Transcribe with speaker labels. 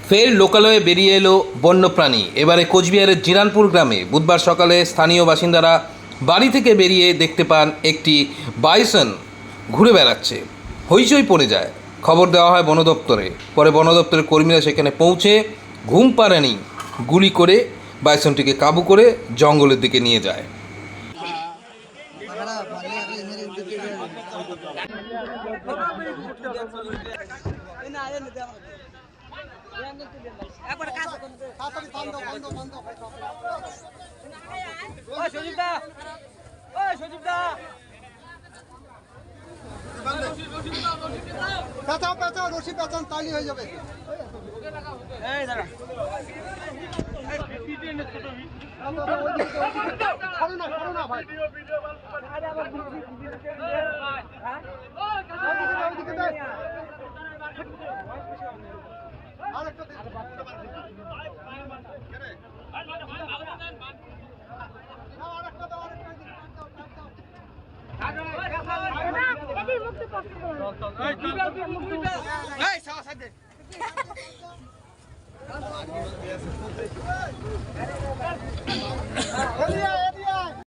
Speaker 1: ফের লোকালয়ে বেরিয়ে এলো বন্যপ্রাণী। এবারে কোচবিহারের জিরানপুর গ্রামে বুধবার সকালে স্থানীয় বাসিন্দারা বাড়ি থেকে বেরিয়ে দেখতে পান একটি বাইসন ঘুরে বেড়াচ্ছে। হইচই পড়ে যায়। খবর দেওয়া হয় বন দপ্তরে। পরে বন দপ্তরের কর্মীরা সেখানে পৌঁছে ঘুম পাড়ানি গুলি করে বাইসনটিকে কাবু করে জঙ্গলের দিকে নিয়ে যায়।
Speaker 2: রশি পেঁচান তালি হয়ে যাবে।